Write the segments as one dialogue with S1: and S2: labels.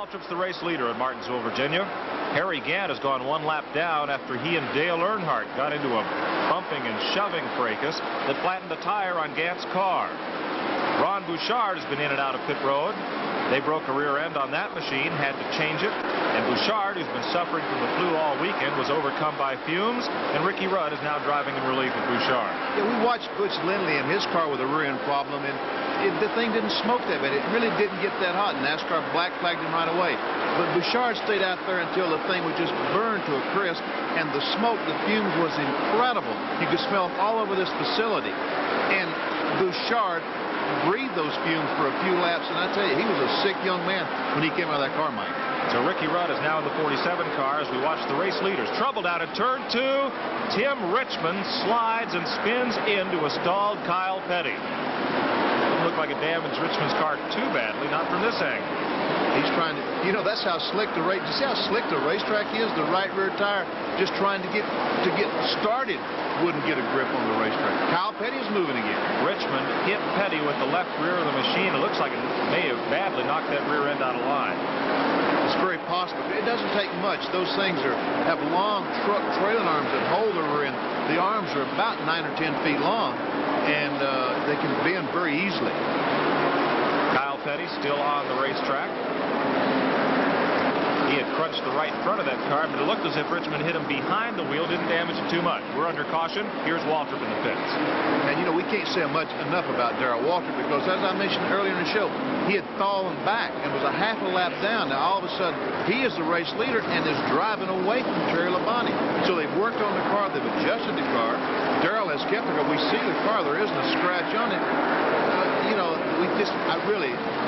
S1: Waltrip's the race leader at Martinsville, Virginia. Harry Gant has gone one lap down after he and Dale Earnhardt got into a bumping and shoving fracas that flattened a tire on Gant's car. Ron Bouchard has been in and out of pit road. They broke a rear end on that machine, had to change it. And Bouchard, who's been suffering from the flu all weekend, was overcome by fumes. And Ricky Rudd is now driving in relief of Bouchard.
S2: Yeah, we watched Butch Lindley in his car with a rear end problem, and the thing didn't smoke that bad. It really didn't get that hot. NASCAR black flagged him right away. But Bouchard stayed out there until the thing was just burned to a crisp, and the smoke, the fumes was incredible. You could smell them all over this facility. And Bouchard breathed those fumes for a few laps, and I tell you, he was a sick young man when he came out of that car, Mike.
S1: So Ricky Rudd is now in the 47 car as we watch the race leaders. Trouble down at turn 2. Tim Richmond slides and spins into a stalled Kyle Petty. Doesn't look like it damaged Richmond's car too badly, not from this angle.
S2: He's trying to, you know, that's how slick the race. You see how slick the racetrack is? The right rear tire, just trying to get started, wouldn't get a grip on the racetrack. Kyle Petty is moving again.
S1: Richmond hit Petty with the left rear of the machine. It looks like it may have badly knocked that rear end out of line.
S2: It's very possible. It doesn't take much. Those things have long truck trailing arms that hold the rear end. The arms are about 9 or 10 feet long, and they can bend very easily.
S1: Kyle Petty still on the racetrack. He had crunched the right front of that car, but it looked as if Richmond hit him behind the wheel, didn't damage it too much. We're under caution. Here's Waltrip in the pits.
S2: And, you know, we can't say enough about Darrell Waltrip because, as I mentioned earlier in the show, he had fallen back and was a half a lap down. Now, all of a sudden, he is the race leader and is driving away from Terry Labonte. So they've worked on the car. They've adjusted the car. Darrell has kept the car. We see the car. There isn't a scratch on it. You know,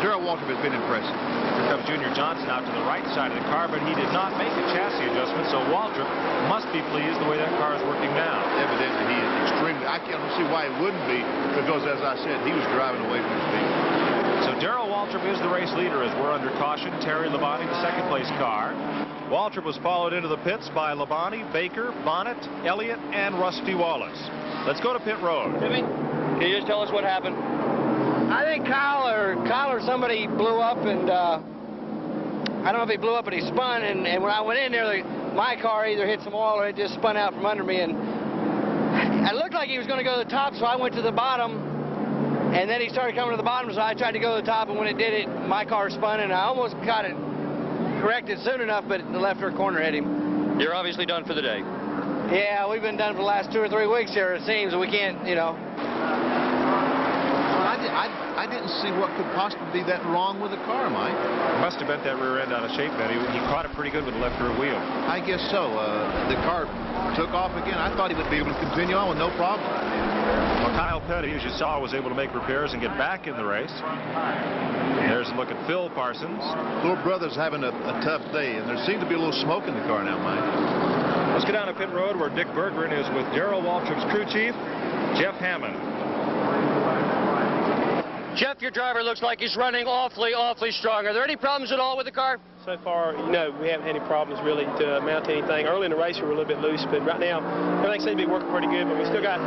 S2: Darrell Waltrip has been impressive.
S1: Here comes Junior Johnson out to the right side of the car, but he did not make a chassis adjustment, so Waltrip must be pleased the way that car is working now.
S2: Evidently, he is extremely. I can't see why he wouldn't be, because, as I said, he was driving away from his speed.
S1: So Darrell Waltrip is the race leader as we're under caution. Terry Labonte, the second place car. Waltrip was followed into the pits by Labonte, Baker, Bonnet, Elliott, and Rusty Wallace. Let's go to pit road.
S3: Jimmy, can you just tell us what happened? I think Kyle or somebody blew up, and I don't know if he blew up, but he spun, and when I went in there, my car either hit some oil or it just spun out from under me, and it looked like he was going to go to the top, so I went to the bottom, and then he started coming to the bottom, so I tried to go to the top, and when it did it, my car spun, and I almost got it corrected soon enough, but the left rear corner hit him. You're obviously done for the day. Yeah, we've been done for the last 2 or 3 weeks here, it seems, and we can't, you know.
S2: I didn't see what could possibly be that wrong with the car, Mike.
S1: Must have bent that rear end out of shape, Betty. He caught it pretty good with the left rear wheel.
S2: I guess so. The car took off again. I thought he would be able to continue on with no problem.
S1: Well, Kyle Petty, as you saw, was able to make repairs and get back in the race. There's a look at Phil Parsons.
S2: Little brother's having a tough day, and there seems to be a little smoke in the car now, Mike.
S1: Let's go down to pit road where Dick Berggren is with Darrell Waltrip's crew chief, Jeff Hammond.
S3: Jeff, your driver looks like he's running awfully strong. Are there any problems at all with the car?
S4: So far, no, we haven't had any problems really to mount anything. Early in the race, we were a little bit loose, but right now, everything seems to be working pretty good. But we still got,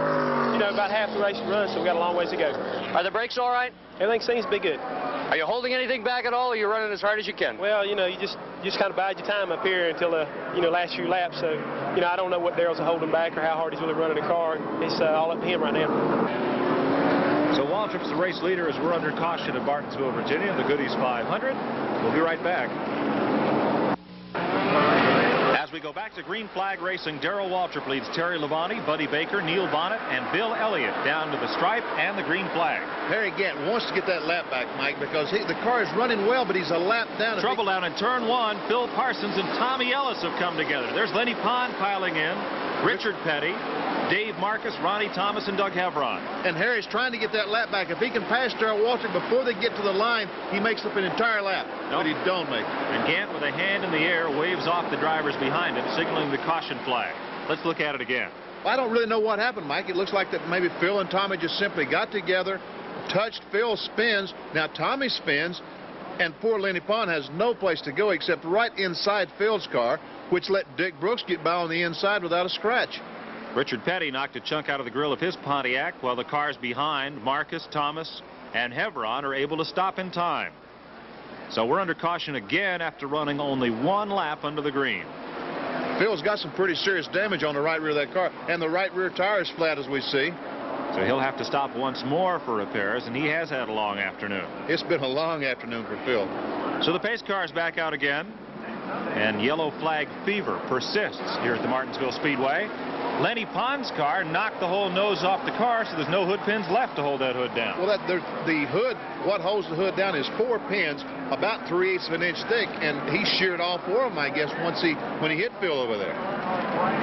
S4: you know, about half the race to run, so we got a long ways to go.
S3: Are the brakes all right?
S4: Everything seems to be good.
S3: Are you holding anything back at all, or are you running as hard as you can?
S4: Well, you know, you just kind of bide your time up here until the, you know, last few laps. So, you know, I don't know what Darrell's holding back or how hard he's really running the car. It's all up to him right now.
S1: So Waltrip's the race leader as we're under caution at Martinsville, Virginia, the Goody's 500. We'll be right back. As we go back to green flag racing, Darrell Waltrip leads Terry Labonte, Buddy Baker, Neil Bonnet, and Bill Elliott down to the stripe and the green flag.
S2: Harry Gant wants to get that lap back, Mike, because the car is running well, but he's a lap down.
S1: Trouble down in turn 1. Phil Parsons and Tommy Ellis have come together. There's Lenny Pond piling in, Richard Petty, Dave Marcus, Ronnie Thomas, and Doug Hevron.
S2: And Harry's trying to get that lap back. If he can pass Darrell Waltrip before they get to the line, he makes up an entire lap.
S1: Nope.
S2: But he don't make it.
S1: And Gant, with a hand in the air, waves off the drivers behind him, signaling the caution flag. Let's look at it again.
S2: Well, I don't really know what happened, Mike. It looks like that maybe Phil and Tommy just simply got together, touched. Phil spins. Now Tommy spins, and poor Lenny Pond has no place to go except right inside Phil's car, which let Dick Brooks get by on the inside without a scratch.
S1: Richard Petty knocked a chunk out of the grill of his Pontiac, while the cars behind, Marcus, Thomas, and Hevron, are able to stop in time. So we're under caution again after running only one lap under the green.
S2: Phil's got some pretty serious damage on the right rear of that car, and the right rear tire is flat, as we see.
S1: So he'll have to stop once more for repairs, and he has had a long afternoon.
S2: It's been a long afternoon for Phil.
S1: So the pace car is back out again, and yellow flag fever persists here at the Martinsville Speedway. Lenny Pond's car knocked the whole nose off the car, so there's no hood pins left to hold that hood down.
S2: Well, the hood, what holds the hood down is 4 pins, about 3/8 of an inch thick, and he sheared all 4 of them, I guess, when he hit Phil over there.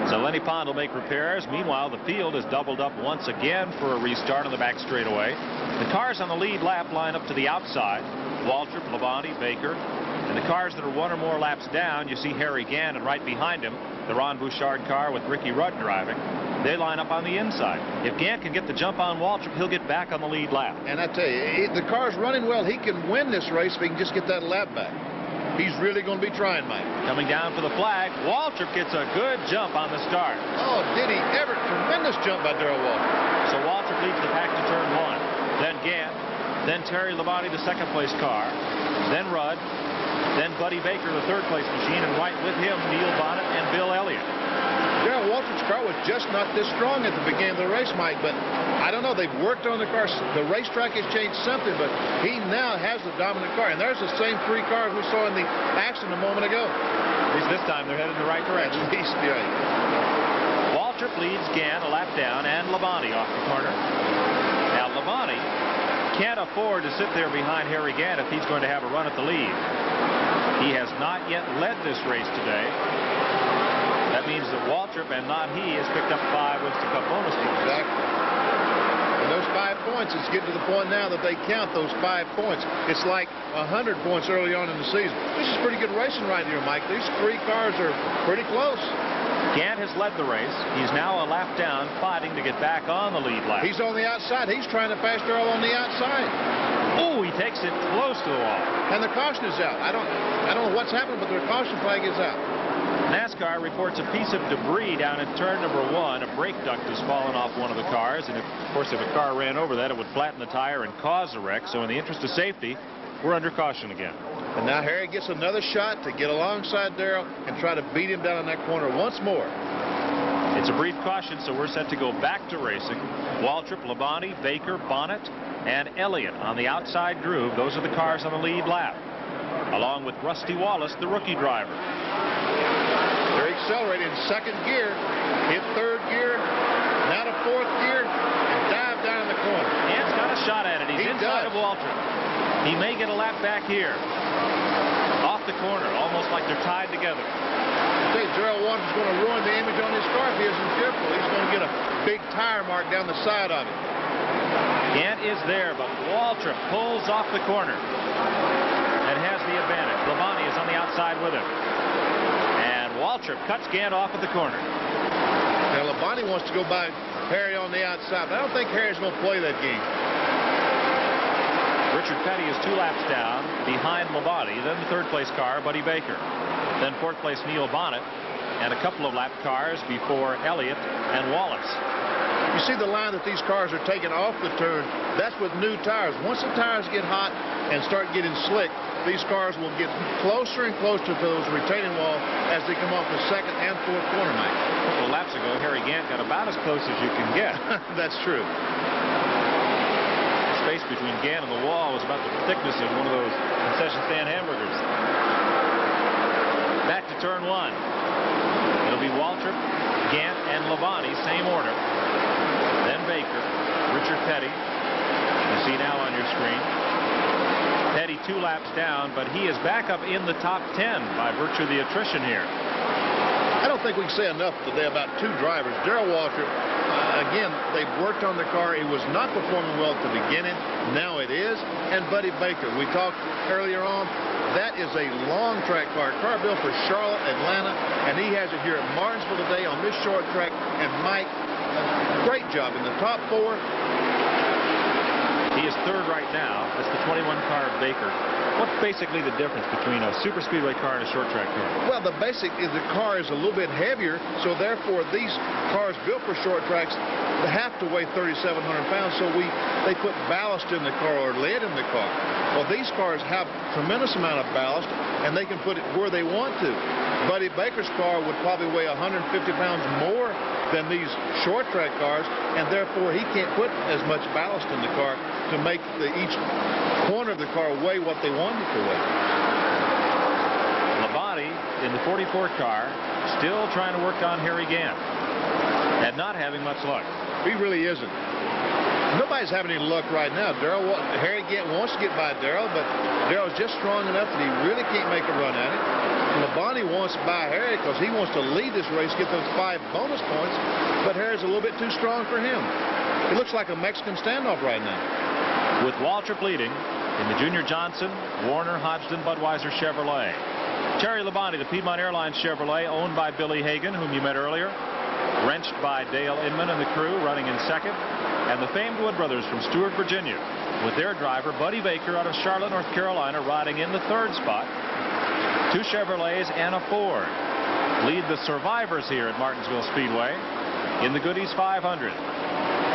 S1: So Lenny Pond will make repairs. Meanwhile, the field is doubled up once again for a restart on the back straightaway. The cars on the lead lap line up to the outside. Waltrip, Labonte, Baker. And the cars that are 1 or more laps down, you see Harry Gant, and right behind him, the Ron Bouchard car with Ricky Rudd driving. They line up on the inside. If Gant can get the jump on Waltrip, he'll get back on the lead lap.
S2: And I tell you, the car's running well. He can win this race if he can just get that lap back. He's really going to be trying, Mike.
S1: Coming down for the flag, Waltrip gets a good jump on the start.
S2: Oh, did he ever? Tremendous jump by Darrell Waltrip.
S1: So Waltrip leads the pack to turn 1. Then Gant, then Terry Labonte, the second-place car, then Rudd, then Buddy Baker, the third-place machine, and right with him, Neil Bonnet and Bill Elliott.
S2: Darrell Waltrip's car was just not this strong at the beginning of the race, Mike, but I don't know. They've worked on the car. The racetrack has changed something, but he now has the dominant car. And there's the same 3 cars we saw in the accident a moment ago.
S1: At least this time they're headed in the right direction.
S2: At least, right.
S1: Waltrip leads Gant a lap down, and Labonte off the corner. Now, Labonte can't afford to sit there behind Harry Gant if he's going to have a run at the lead. He has not yet led this race today. That means that Waltrip, and not he, has picked up 5 Winston Cup bonus points.
S2: Exactly. And those 5 points, it's getting to the point now that they count those 5 points. It's like 100 points early on in the season. This is pretty good racing right here, Mike. These 3 cars are pretty close.
S1: Gant has led the race. He's now a lap down, fighting to get back on the lead lap.
S2: He's on the outside. He's trying to pass Darrell on the outside.
S1: Oh, he takes it close to the wall.
S2: And the caution is out. I don't know what's happened, but the caution flag is out.
S1: NASCAR reports a piece of debris down in turn number 1. A brake duct has fallen off one of the cars, and of course, if a car ran over that, it would flatten the tire and cause a wreck. So in the interest of safety, we're under caution again.
S2: And now Harry gets another shot to get alongside Darrell and try to beat him down in that corner once more.
S1: It's a brief caution, so we're set to go back to racing. Waltrip, Labonte, Baker, Bonnet, and Elliott on the outside groove. Those are the cars on the lead lap, along with Rusty Wallace, the rookie driver.
S2: They're accelerating in 2nd gear, hit 3rd gear, now to 4th gear, and dive down in the corner.
S1: Gant's got a shot at it. He's inside of Waltrip. He may get a lap back here. Off the corner, almost like they're tied together.
S2: I think Darrell Waltrip's going to ruin the image on his car if he isn't careful. He's going to get a big tire mark down the side of it.
S1: Gant is there, but Waltrip pulls off the corner and has the advantage. Labonte is on the outside with him. And Waltrip cuts Gant off at the corner.
S2: Now, Labonte wants to go by Harry on the outside, but I don't think Harry's going to play that game.
S1: Richard Petty is 2 laps down behind Labonte, then the 3rd-place car, Buddy Baker. Then 4th-place Neil Bonnet, and a couple of lap cars before Elliott and Wallace.
S2: You see the line that these cars are taking off the turn. That's with new tires. Once the tires get hot and start getting slick, these cars will get closer and closer to those retaining walls as they come off the 2nd and 4th corner, Mike.
S1: A couple of laps ago, Harry Gant got about as close as you can get.
S2: That's true.
S1: The space between Gant and the wall was about the thickness of one of those concession stand hamburgers. Back to turn 1. It'll be Waltrip, Gant, and Labonte, same order. Then Baker, Richard Petty. You see now on your screen. Petty 2 laps down, but he is back up in the top 10 by virtue of the attrition here.
S2: I don't think we can say enough today about 2 drivers. Darrell Waltrip, again, they've worked on the car. It was not performing well at the beginning. Now it is. And Buddy Baker, we talked earlier on, that is a long track car built for Charlotte, Atlanta, and he has it here at Martinsville today on this short track. And Mike, great job in the top 4.
S1: He is third right now. That's the 21 car of Baker. What's basically the difference between a super speedway car and a short track car?
S2: Well, the basic is the car is a little bit heavier, so therefore these cars built for short tracks have to weigh 3,700 pounds, so they put ballast in the car or lead in the car. Well, these cars have a tremendous amount of ballast, and they can put it where they want to. Buddy Baker's car would probably weigh 150 pounds more than these short track cars, and therefore he can't put as much ballast in the car to make each corner of the car weigh what they want it to weigh.
S1: Labonte in the 44 car still trying to work on Harry Gant and not having much luck.
S2: He really isn't. Nobody's having any luck right now. Harry Gant wants to get by Darrell, but Darrell's just strong enough that he really can't make a run at it. Labonte wants to buy Harry because he wants to lead this race, get those 5 bonus points, but Harry's a little bit too strong for him. It looks like a Mexican standoff right now.
S1: With Waltrip leading in the Junior Johnson, Warner, Hodgson, Budweiser Chevrolet. Terry Labonte, the Piedmont Airlines Chevrolet, owned by Billy Hagan, whom you met earlier, wrenched by Dale Inman and the crew, running in second, and the famed Wood brothers from Stewart, Virginia, with their driver, Buddy Baker, out of Charlotte, North Carolina, riding in the third spot. 2 Chevrolets and a Ford lead the survivors here at Martinsville Speedway in the Goody's 500.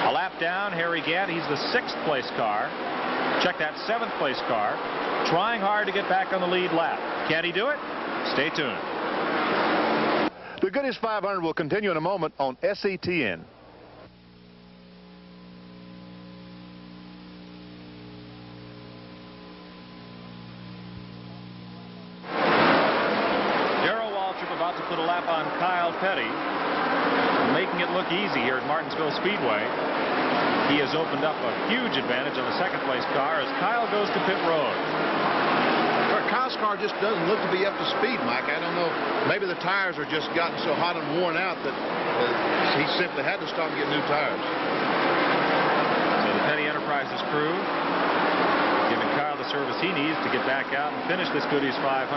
S1: A lap down, Harry Gant, he's the 6th place car. Check that 7th place car, trying hard to get back on the lead lap. Can he do it? Stay tuned.
S2: The Goody's 500 will continue in a moment on SETN.
S1: Darrell Waltrip about to put a lap on Kyle Petty, making it look easy here at Martinsville Speedway. He has opened up a huge advantage on the 2nd place car as Kyle goes to pit road.
S2: Kyle's car just doesn't look to be up to speed, Mike. I don't know. Maybe the tires are just gotten so hot and worn out that he simply had to stop and get new tires.
S1: So the Petty Enterprises crew giving Kyle the service he needs to get back out and finish this Goody's 500.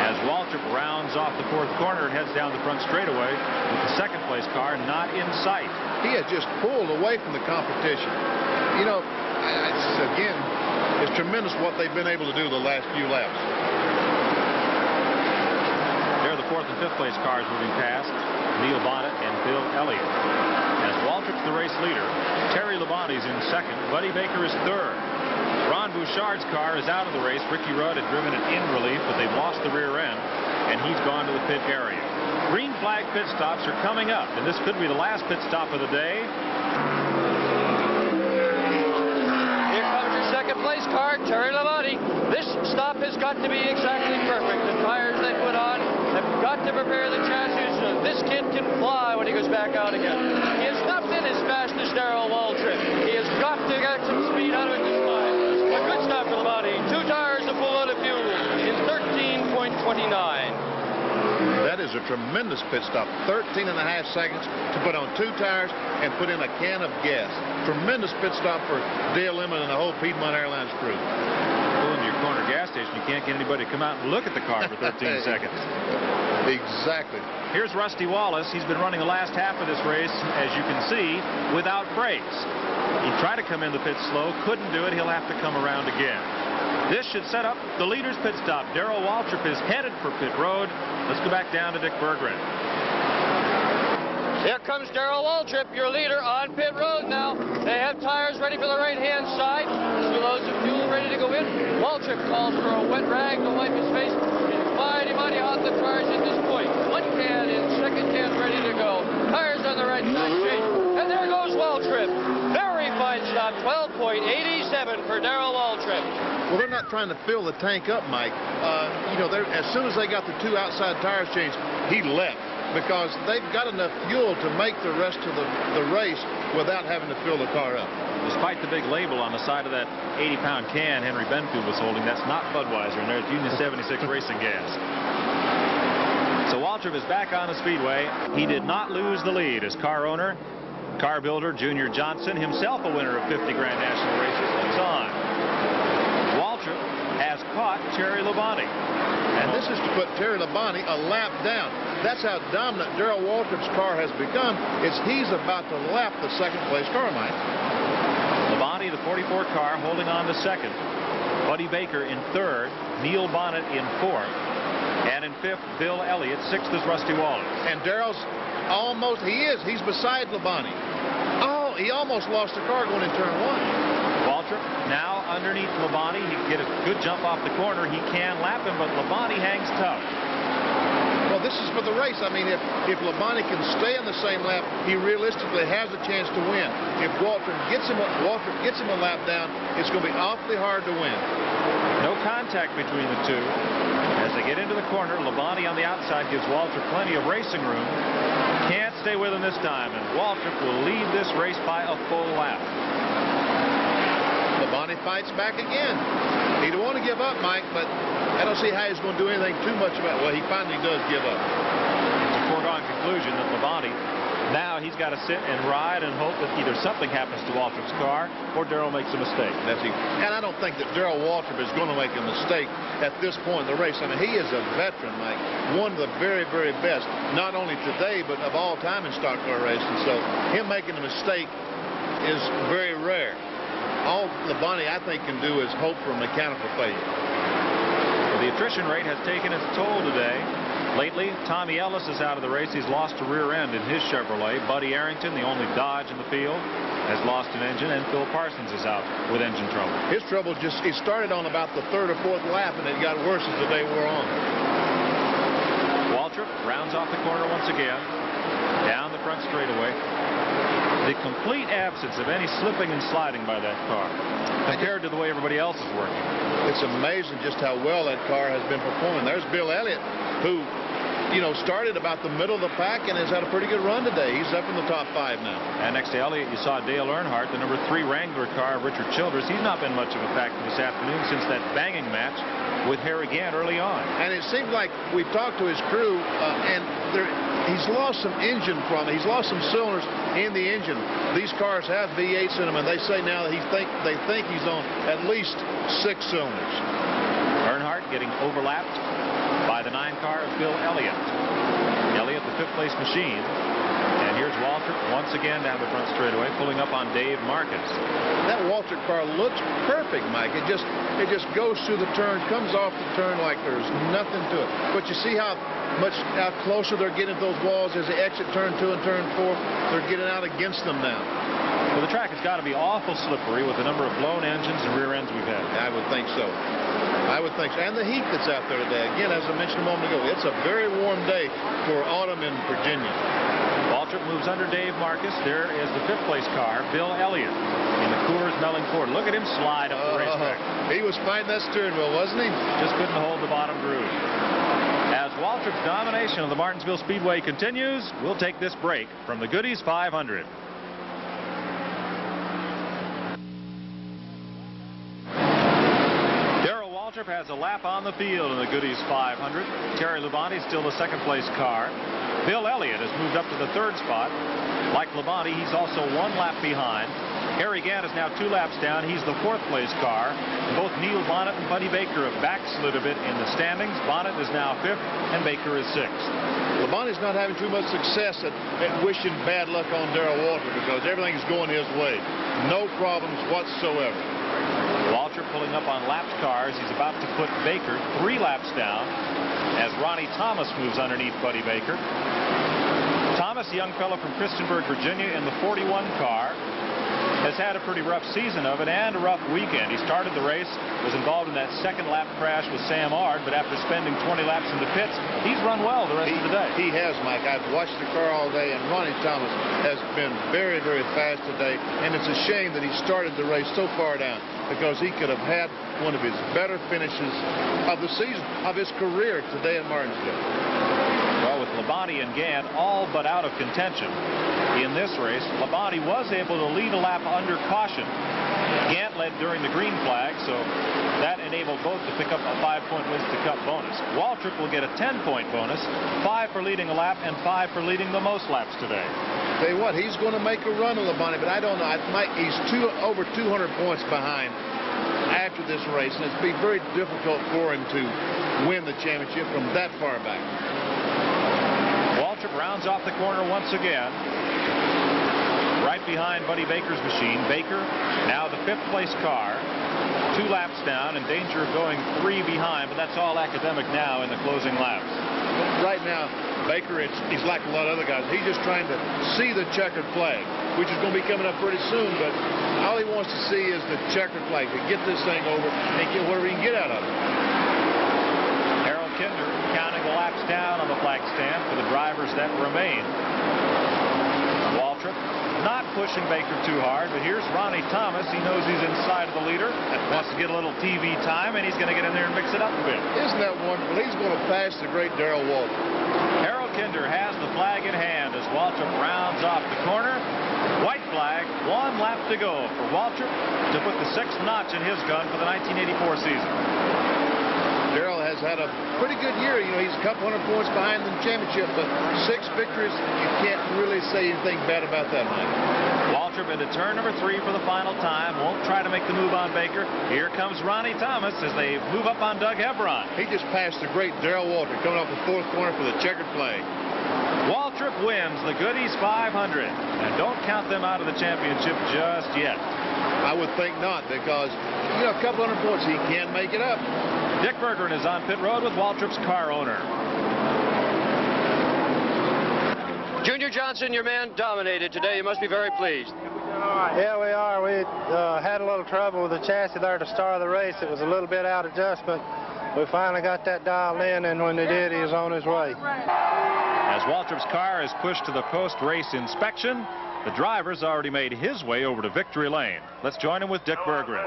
S1: As Waltrip rounds off the 4th corner and heads down the front straightaway with the 2nd place car not in sight.
S2: He has just pulled away from the competition. You know, again, it's tremendous what they've been able to do the last few laps.
S1: There are the 4th and 5th place cars moving past Neil Bonnet and Bill Elliott. As Waltrip's the race leader, Terry Labonte's in 2nd, Buddy Baker is 3rd. Ron Bouchard's car is out of the race. Ricky Rudd had driven it in relief, but they've lost the rear end, and he's gone to the pit area. Green flag pit stops are coming up, and this could be the last pit stop of the day.
S3: Here comes your 2nd place car, Terry Labonte. This stop has got to be exactly perfect. The tires they put on have got to prepare the chassis so this kid can fly when he goes back out again. He has not been as fast as Darrell Waltrip. He has got to get some speed out of it this time. A good stop for Labonte. 2 tires, a full load of fuel in 13.29.
S2: That is a tremendous pit stop. 13.5 seconds to put on 2 tires and put in a can of gas. Tremendous pit stop for Dale Inman and the whole Piedmont Airlines crew.
S1: Pulling your corner gas station, you can't get anybody to come out and look at the car for 13 seconds.
S2: Exactly.
S1: Here's Rusty Wallace. He's been running the last half of this race, as you can see, without brakes. He tried to come in the pit slow, couldn't do it. He'll have to come around again. This should set up the leader's pit stop. Darrell Waltrip is headed for pit road. Let's go back down to Dick Berggren.
S3: Here comes Darrell Waltrip, your leader, on pit road now. They have tires ready for the right-hand side. 2 loads of fuel ready to go in. Waltrip calls for a wet rag to wipe his face. It's mighty hot the tires at this point. 1 can in, 2nd can ready to go. Tires on the right side change. And there goes Waltrip. Very fine stop, 12.87 for Darrell Waltrip.
S2: Well, they're not trying to fill the tank up, Mike. You know, as soon as they got the 2 outside tires changed, he left because they've got enough fuel to make the rest of the race without having to fill the car up.
S1: Despite the big label on the side of that 80-pound can Henry Benfield was holding, that's not Budweiser, and there's Union 76 racing gas. So Waltrip is back on the speedway. He did not lose the lead as car owner, car builder Junior Johnson, himself a winner of 50 Grand National races, looks on. Waltrip has caught Terry Labonte.
S2: And this is to put Terry Labonte a lap down. That's how dominant Darrell Waltrip's car has become. He's about to lap the 2nd place car, Mike.
S1: Labonte, the 44 car, holding on to second. Buddy Baker in third. Neil Bonnet in fourth. And in fifth, Bill Elliott. Sixth is Rusty Waller.
S2: And Darrell's almost, he's beside Labonte. Oh, he almost lost the car going in turn one.
S1: Waltrip now underneath Labonte. He can get a good jump off the corner. He can lap him, but Labonte hangs tough.
S2: Well, this is for the race. I mean, if Labonte can stay in the same lap, he realistically has a chance to win. If Waltrip gets him a lap down, it's going to be awfully hard to win.
S1: No contact between the two. As they get into the corner, Labonte on the outside gives Waltrip plenty of racing room. Can't stay with him this time, and Waltrip will lead this race by a full lap.
S2: Labonte fights back again. He don't want to give up, Mike, but I don't see how he's going to do anything too much about it. Well, he finally does give up.
S1: It's a foregone conclusion that Labonte, now he's got to sit and ride and hope that either something happens to Waltrip's car or Darrell makes a mistake.
S2: And I don't think that Darrell Waltrip is going to make a mistake at this point in the race. I mean, he is a veteran, Mike. One of the very, very best, not only today, but of all time in stock car racing. So him making a mistake is very rare. All Labonte, I think, can do is hope for mechanical failure.
S1: Well, the attrition rate has taken its toll today. Lately, Tommy Ellis is out of the race. He's lost a rear end in his Chevrolet. Buddy Arrington, the only Dodge in the field, has lost an engine, and Phil Parsons is out with engine trouble.
S2: His trouble he started on about the third or fourth lap, and it got worse as the day wore on.
S1: Waltrip rounds off the corner once again, down the front straightaway. The complete absence of any slipping and sliding by that car compared to the way everybody else is working.
S2: It's amazing just how well that car has been performing. There's Bill Elliott, who, you know, started about the middle of the pack and has had a pretty good run today. He's up in the top 5 now.
S1: And next to Elliott, you saw Dale Earnhardt, the number 3 Wrangler car of Richard Childress. He's not been much of a factor this afternoon since that banging match with Harry Gant early on.
S2: And it seems like we've talked to his crew, and he's lost some engine from it. He's lost some cylinders in the engine. These cars have V8s in them, and they say now that they think he's on at least 6 cylinders.
S1: Earnhardt getting overlapped by the 9 car of Bill Elliott. Elliott, the 5th place machine. And here's Waltrip once again down the front straightaway, pulling up on Dave Marcus.
S2: That Waltrip car looks perfect, Mike. It just goes through the turn, comes off the turn like there's nothing to it. But you see how closer they're getting to those walls as they exit turn 2 and turn 4. They're getting out against them now.
S1: Well, the track has got to be awful slippery with the number of blown engines and rear ends we've had.
S2: I would think so. I would think so. And the heat that's out there today. Again, as I mentioned a moment ago, it's a very warm day for autumn in Virginia.
S1: Waltrip moves under Dave Marcus. There is the 5th place car, Bill Elliott, in the Coors Melling Ford. Look at him slide up the racetrack.
S2: He was fighting that steering wheel, wasn't he?
S1: Just couldn't hold the bottom groove. As Waltrip's domination of the Martinsville Speedway continues, we'll take this break from the Goody's 500. Waltrip has a lap on the field in the Goody's 500. Terry Labonte still the 2nd place car. Bill Elliott has moved up to the 3rd spot. Like Labonte, he's also 1 lap behind. Harry Gant is now 2 laps down. He's the 4th place car. Both Neil Bonnet and Buddy Baker have backslid a bit in the standings. Bonnet is now 5th and Baker is 6th.
S2: Labonte's not having too much success at wishing bad luck on Darrell Waltrip because everything's going his way. No problems whatsoever.
S1: Waltrip pulling up on lapped cars. He's about to put Baker 3 laps down as Ronnie Thomas moves underneath Buddy Baker. Thomas, a young fellow from Christiansburg, Virginia, in the 41 car, has had a pretty rough season of it and a rough weekend. He started the race, was involved in that 2nd lap crash with Sam Ard, but after spending 20 laps in the pits, he's run well the rest of the day.
S2: He has, Mike. I've watched the car all day, and Ronnie Thomas has been very, very fast today, and it's a shame that he started the race so far down because he could have had one of his better finishes of the season, of his career today at Martinsville.
S1: Well, with Labonte and Gant all but out of contention in this race, Labonte was able to lead a lap under caution. Gant led during the green flag, so that enabled both to pick up a 5-point wins to cup bonus. Waltrip will get a 10-point bonus, 5 for leading a lap and 5 for leading the most laps today.
S2: Tell you what, he's going to make a run of Labonte, but I don't know. He's over 200 points behind after this race, and it'd be very difficult for him to win the championship from that far back. Waltrip
S1: rounds off the corner once again. right behind Buddy Baker's machine. Baker, now the 5th place car, 2 laps down, in danger of going 3 behind, but that's all academic now in the closing laps.
S2: Right now, Baker, he's like a lot of other guys. He's just trying to see the checkered flag, which is going to be coming up pretty soon, but all he wants to see is the checkered flag, to get this thing over and get whatever he can get out of it.
S1: Harold Kinder counting the laps down on the flag stand for the drivers that remain. Waltrip not pushing Baker too hard, but here's Ronnie Thomas. He knows he's inside of the leader, wants to get a little TV time, and he's going to get in there and mix it up a bit.
S2: Isn't that wonderful? He's going to pass the great Darrell Waltrip.
S1: Harold Kinder has the flag in hand as Waltrip rounds off the corner. White flag, 1 lap to go for Waltrip to put the 6th notch in his gun for the 1984 season.
S2: Darrell has had a pretty good year. You know, he's a couple hundred points behind in the championship, but 6 victories, you can't really say anything bad about that, Mike.
S1: Waltrip into turn number 3 for the final time. Won't try to make the move on Baker. Here comes Ronnie Thomas as they move up on Doug Hebron.
S2: He just passed the great Darrell Waltrip coming off the 4th corner for the checkered flag.
S1: Waltrip wins the Goodies 500, and don't count them out of the championship just yet.
S2: I would think not, because, you know, a couple hundred points, he can make it up.
S1: Dick Bergeron is on pit road with Waltrip's car owner.
S3: Junior Johnson, your man dominated today. You must be very pleased.
S4: Yeah, we are. We had a little trouble with the chassis there to start the race. It was a little bit out of adjustment. We finally got that dialed in, and when they did, he was on his way.
S1: As Waltrip's car is pushed to the post-race inspection, the driver's already made his way over to victory lane. Let's join him with Dick Bergeron.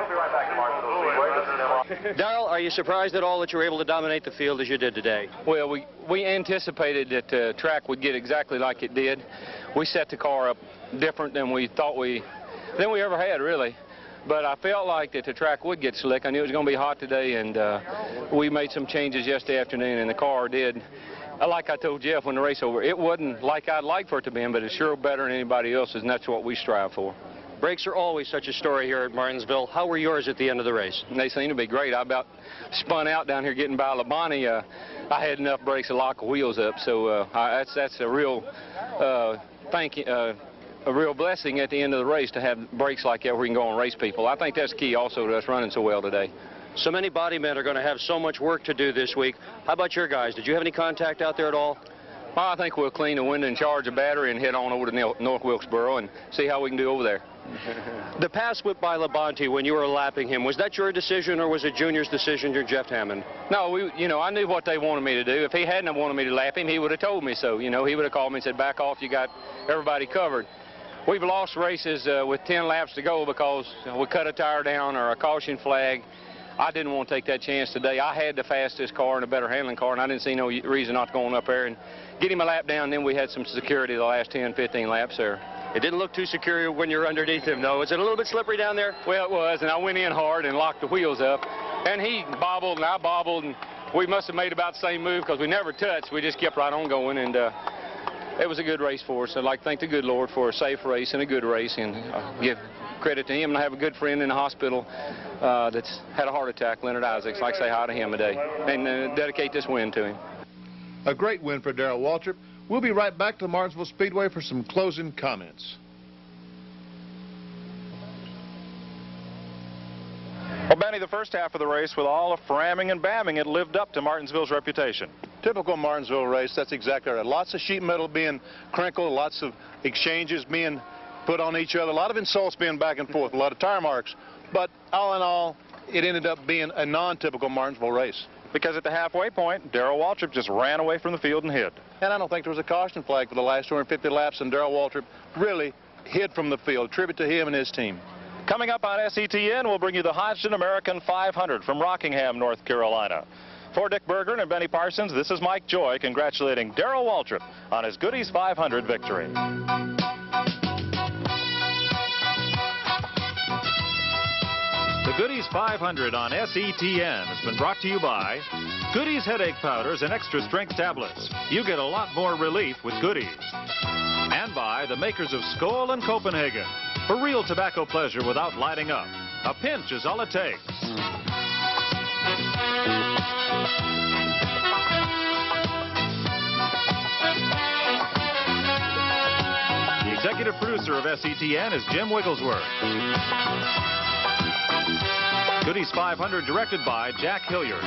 S3: Darrell, are you surprised at all that you were able to dominate the field as you did today?
S5: Well, we anticipated that the track would get exactly like it did. We set the car up different than we thought we ever had, really. But I felt like that the track would get slick. I knew it was going to be hot today, and we made some changes yesterday afternoon, and the car did. Like I told Jeff when the race over, it wasn't like I'd like for it to be, but it's sure better than anybody else's, and that's what we strive for.
S3: Brakes are always such a story here at Martinsville. How were yours at the end of the race?
S5: They seem to be great. I about spun out down here getting by Labonte. I had enough brakes to lock the wheels up, so that's a real a real blessing at the end of the race to have brakes like that where you can go and race people. I think that's key also to us running so well today.
S3: So many body men are going to have so much work to do this week. How about your guys? Did you have any contact out there at all?
S5: Well, I think we'll clean the window and charge the battery and head on over to North Wilkesboro and see how we can do over there.
S3: The pass whip by Labonte when you were lapping him, was that your decision or was it Junior's decision, your Jeff Hammond?
S5: No, I knew what they wanted me to do. If he hadn't wanted me to lap him, he would have told me so. He would have called me and said, back off, you got everybody covered. We've lost races with 10 laps to go because we cut a tire down or a caution flag. I didn't want to take that chance today. I had the fastest car and a better handling car, and I didn't see no reason not to go on up there and get him a lap down. Then we had some security the last 10, 15 laps there.
S3: It didn't look too secure when you're underneath him, though. Is it a little bit slippery down there?
S5: Well, it was, and I went in hard and locked the wheels up. And he bobbled, and I bobbled, and we must have made about the same move because we never touched. We just kept right on going, and it was a good race for us. I'd like to thank the good Lord for a safe race and a good race, and give credit to him. And I have a good friend in the hospital that's had a heart attack, Leonard Isaacs. I'd like to say hi to him today and dedicate this win to him.
S2: A great win for Darrell Waltrip. We'll be right back to the Martinsville Speedway for some closing comments.
S1: Well, Benny, the first half of the race, with all the framming and bamming, it lived up to Martinsville's reputation.
S6: Typical Martinsville race, that's exactly right. Lots of sheet metal being crinkled, lots of exchanges being put on each other, a lot of insults being back and forth, a lot of tire marks. But all in all, it ended up being a non-typical Martinsville race.
S1: Because at the halfway point, Darrell Waltrip just ran away from the field and hid.
S6: And I don't think there was a caution flag for the last 250 laps, and Darrell Waltrip really hid from the field. Tribute to him and his team.
S1: Coming up on SETN, we'll bring you the Hodgson American 500 from Rockingham, North Carolina. For Dick Bergeron and Benny Parsons, this is Mike Joy congratulating Darrell Waltrip on his Goodies 500 victory. The Goodies 500 on SETN has been brought to you by Goodies Headache Powders and Extra Strength Tablets. You get a lot more relief with Goodies. And by the makers of Skoal and Copenhagen. For real tobacco pleasure without lighting up. A pinch is all it takes. The executive producer producer of SETN is Jim Wigglesworth. Goody's 500 directed by Jack Hilliard.